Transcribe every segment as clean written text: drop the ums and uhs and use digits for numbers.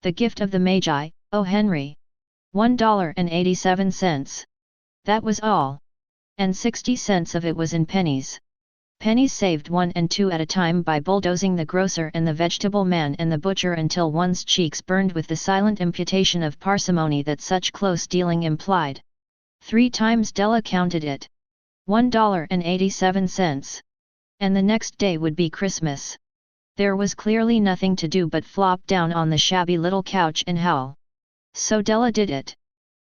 The gift of the Magi, O Henry. $1.87. That was all. And 60 cents of it was in pennies. Pennies saved 1 and 2 at a time by bulldozing the grocer and the vegetable man and the butcher until one's cheeks burned with the silent imputation of parsimony that such close dealing implied. 3 times Della counted it. $1.87. And the next day would be Christmas. There was clearly nothing to do but flop down on the shabby little couch and howl. So Della did it.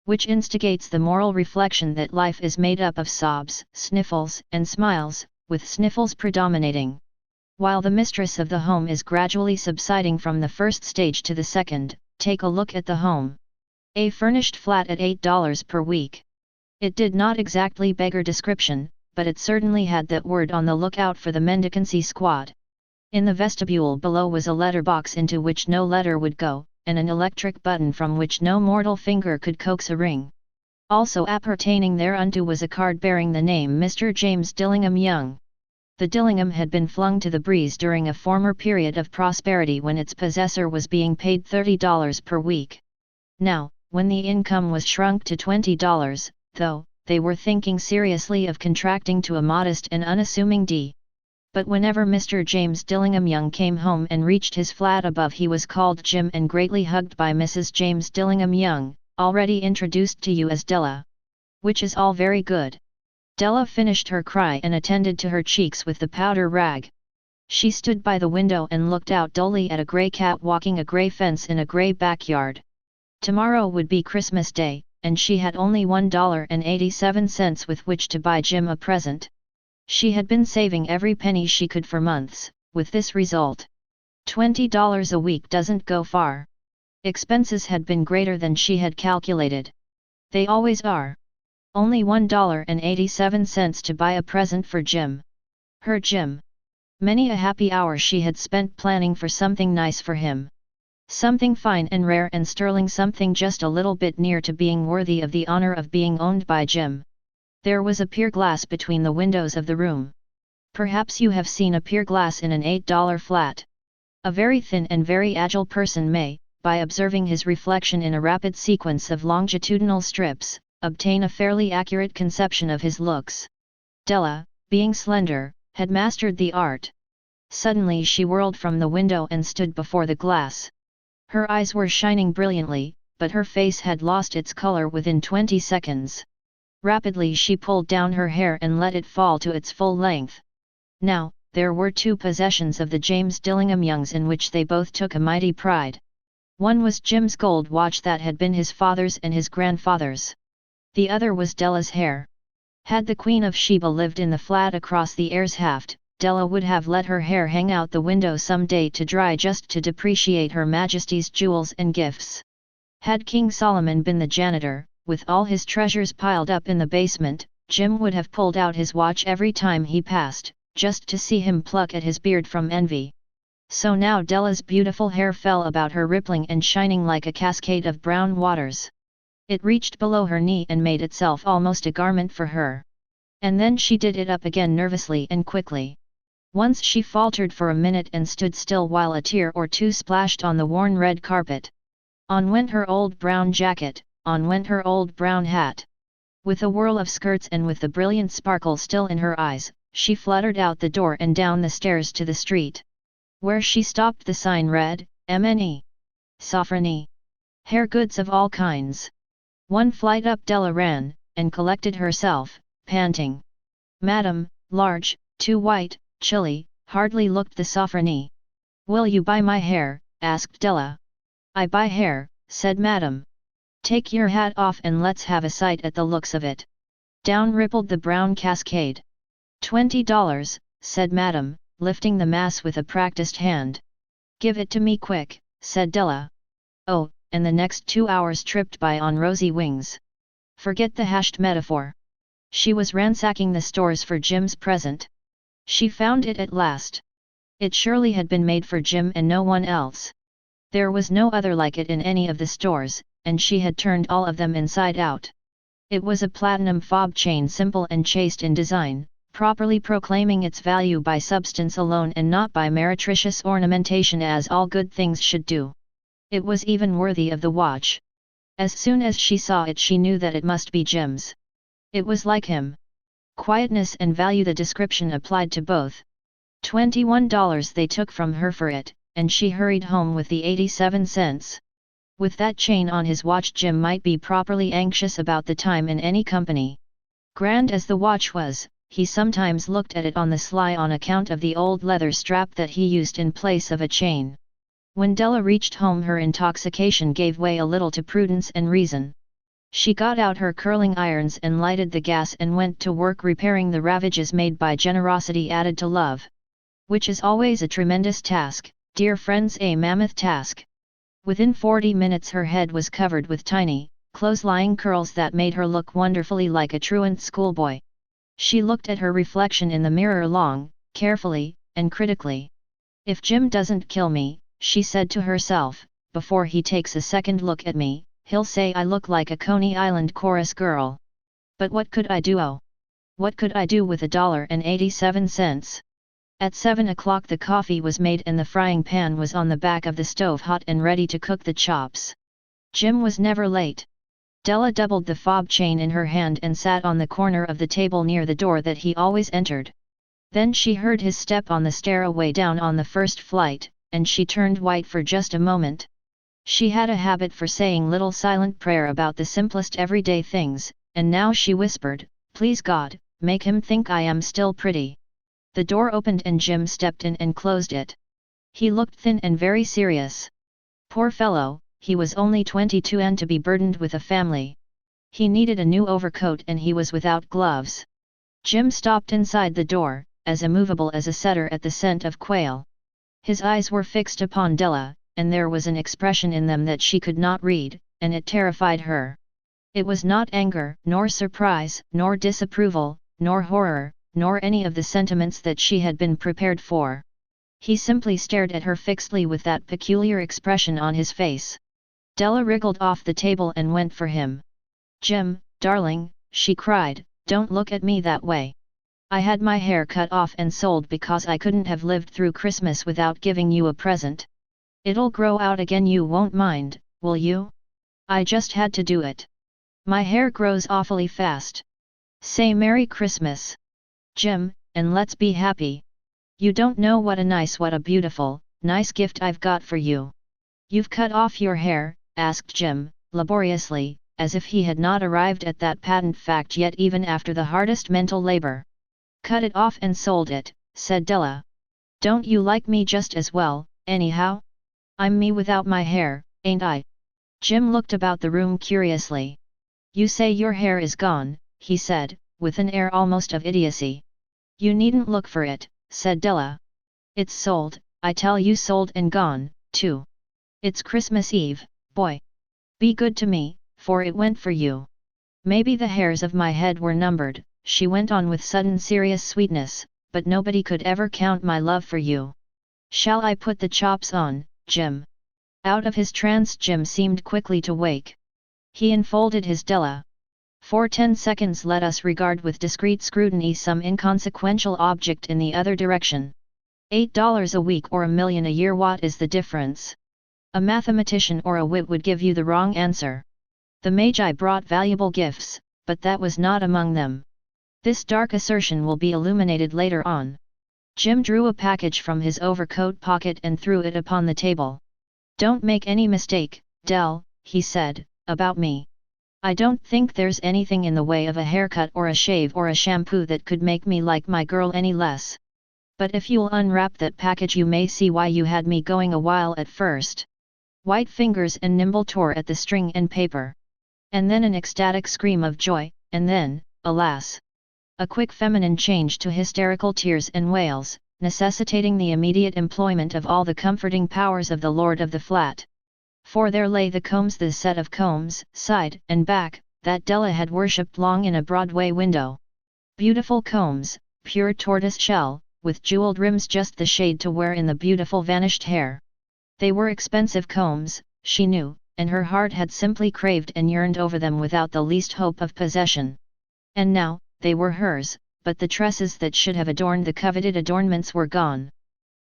Which instigates the moral reflection that life is made up of sobs, sniffles, and smiles, with sniffles predominating. While the mistress of the home is gradually subsiding from the first stage to the second, take a look at the home. A furnished flat at $8 per week. It did not exactly beggar description, but it certainly had that word on the lookout for the mendicancy squad. In the vestibule below was a letter box into which no letter would go, and an electric button from which no mortal finger could coax a ring. Also appertaining thereunto was a card bearing the name Mr. James Dillingham Young. The Dillingham had been flung to the breeze during a former period of prosperity when its possessor was being paid $30 per week. Now, when the income was shrunk to $20, though, they were thinking seriously of contracting to a modest and unassuming D. But whenever Mr. James Dillingham Young came home and reached his flat above, he was called Jim and greatly hugged by Mrs. James Dillingham Young, already introduced to you as Della. Which is all very good. Della finished her cry and attended to her cheeks with the powder rag. She stood by the window and looked out dully at a grey cat walking a grey fence in a grey backyard. Tomorrow would be Christmas Day, and she had only $1.87 with which to buy Jim a present. She had been saving every penny she could for months, with this result. $20 a week doesn't go far. Expenses had been greater than she had calculated. They always are. Only $1.87 to buy a present for Jim. Her Jim. Many a happy hour she had spent planning for something nice for him. Something fine and rare and sterling, something just a little bit near to being worthy of the honor of being owned by Jim. There was a pier glass between the windows of the room. Perhaps you have seen a pier glass in an $8 flat. A very thin and very agile person may, by observing his reflection in a rapid sequence of longitudinal strips, obtain a fairly accurate conception of his looks. Della, being slender, had mastered the art. Suddenly she whirled from the window and stood before the glass. Her eyes were shining brilliantly, but her face had lost its color within 20 seconds. Rapidly she pulled down her hair and let it fall to its full length. Now, there were 2 possessions of the James Dillingham Youngs in which they both took a mighty pride. One was Jim's gold watch that had been his father's and his grandfather's. The other was Della's hair. Had the Queen of Sheba lived in the flat across the Ayers Haft, Della would have let her hair hang out the window some day to dry just to depreciate Her Majesty's jewels and gifts. Had King Solomon been the janitor, with all his treasures piled up in the basement, Jim would have pulled out his watch every time he passed, just to see him pluck at his beard from envy. So now Della's beautiful hair fell about her, rippling and shining like a cascade of brown waters. It reached below her knee and made itself almost a garment for her. And then she did it up again nervously and quickly. Once she faltered for a minute and stood still while a tear or two splashed on the worn red carpet. On went her old brown jacket, on went her old brown hat. With a whirl of skirts and with the brilliant sparkle still in her eyes, she fluttered out the door and down the stairs to the street. Where she stopped the sign read, M.N.E. Sofrony. Hair goods of all kinds. One flight up Della ran, and collected herself, panting. Madam, large, too white, chilly, hardly looked the Sofrony. Will you buy my hair? Asked Della. I buy hair, said Madam. Take your hat off and let's have a sight at the looks of it. Down rippled the brown cascade. $20, said Madam, lifting the mass with a practiced hand. Give it to me quick, said Della. Oh, and the next 2 hours tripped by on rosy wings. Forget the hashed metaphor. She was ransacking the stores for Jim's present. She found it at last. It surely had been made for Jim and no one else. There was no other like it in any of the stores, and she had turned all of them inside out. It was a platinum fob chain, simple and chaste in design, properly proclaiming its value by substance alone and not by meretricious ornamentation as all good things should do. It was even worthy of the watch. As soon as she saw it she knew that it must be Jim's. It was like him. Quietness and value, the description applied to both. $21 they took from her for it, and she hurried home with the 87 cents. With that chain on his watch, Jim might be properly anxious about the time in any company. Grand as the watch was, he sometimes looked at it on the sly on account of the old leather strap that he used in place of a chain. When Della reached home her intoxication gave way a little to prudence and reason. She got out her curling irons and lighted the gas and went to work repairing the ravages made by generosity added to love. Which is always a tremendous task, dear friends, a mammoth task. Within 40 minutes her head was covered with tiny, close-lying curls that made her look wonderfully like a truant schoolboy. She looked at her reflection in the mirror long, carefully, and critically. If Jim doesn't kill me, she said to herself, before he takes a second look at me, he'll say I look like a Coney Island chorus girl. But what could I do? Oh! What could I do with $1.87? At 7 o'clock the coffee was made and the frying pan was on the back of the stove hot and ready to cook the chops. Jim was never late. Della doubled the fob chain in her hand and sat on the corner of the table near the door that he always entered. Then she heard his step on the stairway down on the first flight, and she turned white for just a moment. She had a habit for saying little silent prayer about the simplest everyday things, and now she whispered, "Please God, make him think I am still pretty." The door opened and Jim stepped in and closed it. He looked thin and very serious. Poor fellow, he was only 22 and to be burdened with a family. He needed a new overcoat and he was without gloves. Jim stopped inside the door, as immovable as a setter at the scent of quail. His eyes were fixed upon Della, and there was an expression in them that she could not read, and it terrified her. It was not anger, nor surprise, nor disapproval, nor horror, nor any of the sentiments that she had been prepared for. He simply stared at her fixedly with that peculiar expression on his face. Della wriggled off the table and went for him. "Jim, darling," she cried, "don't look at me that way. I had my hair cut off and sold because I couldn't have lived through Christmas without giving you a present. It'll grow out again, you won't mind, will you? I just had to do it. My hair grows awfully fast. Say Merry Christmas, Jim, and let's be happy. You don't know what a beautiful, nice gift I've got for you." "You've cut off your hair?" asked Jim, laboriously, as if he had not arrived at that patent fact yet even after the hardest mental labor. "Cut it off and sold it," said Della. "Don't you like me just as well, anyhow? I'm me without my hair, ain't I?" Jim looked about the room curiously. "You say your hair is gone," he said, with an air almost of idiocy. "You needn't look for it," said Della. "It's sold, I tell you, sold and gone, too. It's Christmas Eve, boy. Be good to me, for it went for you. Maybe the hairs of my head were numbered," she went on with sudden serious sweetness, "but nobody could ever count my love for you. Shall I put the chops on, Jim?" Out of his trance Jim seemed quickly to wake. He enfolded his Della. "For 10 seconds let us regard with discreet scrutiny some inconsequential object in the other direction. $8 a week or $1 million a year, what is the difference? A mathematician or a wit would give you the wrong answer. The Magi brought valuable gifts, but that was not among them. This dark assertion will be illuminated later on." Jim drew a package from his overcoat pocket and threw it upon the table. "Don't make any mistake, Dell," he said, "about me. I don't think there's anything in the way of a haircut or a shave or a shampoo that could make me like my girl any less. But if you'll unwrap that package you may see why you had me going a while at first." White fingers and nimble tore at the string and paper. And then an ecstatic scream of joy, and then, alas! A quick feminine change to hysterical tears and wails, necessitating the immediate employment of all the comforting powers of the lord of the flat. For there lay the combs, the set of combs, side and back, that Della had worshipped long in a Broadway window. Beautiful combs, pure tortoise shell, with jeweled rims just the shade to wear in the beautiful vanished hair. They were expensive combs, she knew, and her heart had simply craved and yearned over them without the least hope of possession. And now, they were hers, but the tresses that should have adorned the coveted adornments were gone.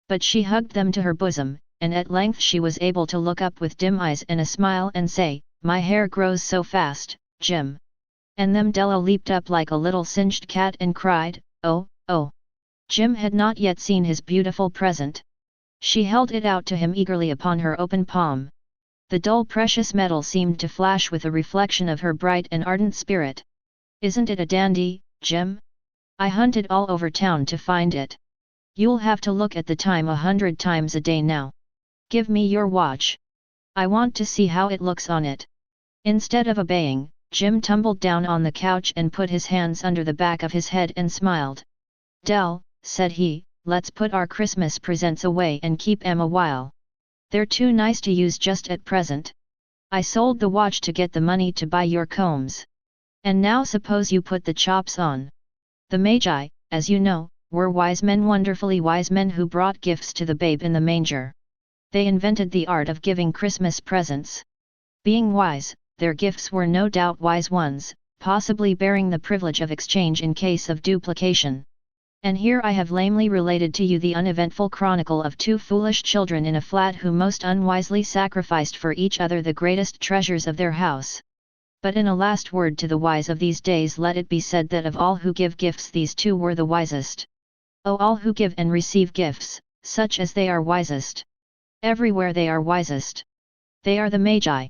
But she hugged them to her bosom, and at length she was able to look up with dim eyes and a smile and say, "My hair grows so fast, Jim." And then Della leaped up like a little singed cat and cried, "Oh, oh!" Jim had not yet seen his beautiful present. She held it out to him eagerly upon her open palm. The dull precious metal seemed to flash with a reflection of her bright and ardent spirit. "Isn't it a dandy, Jim? I hunted all over town to find it. You'll have to look at the time 100 times a day now. Give me your watch. I want to see how it looks on it." Instead of obeying, Jim tumbled down on the couch and put his hands under the back of his head and smiled. "Dell," said he, "let's put our Christmas presents away and keep 'em a while. They're too nice to use just at present. I sold the watch to get the money to buy your combs. And now suppose you put the chops on." The Magi, as you know, were wise men, wonderfully wise men who brought gifts to the babe in the manger. They invented the art of giving Christmas presents. Being wise, their gifts were no doubt wise ones, possibly bearing the privilege of exchange in case of duplication. And here I have lamely related to you the uneventful chronicle of two foolish children in a flat who most unwisely sacrificed for each other the greatest treasures of their house. But in a last word to the wise of these days, let it be said that of all who give gifts these two were the wisest. O all who give and receive gifts, such as they are wisest. Everywhere they are wisest. They are the Magi.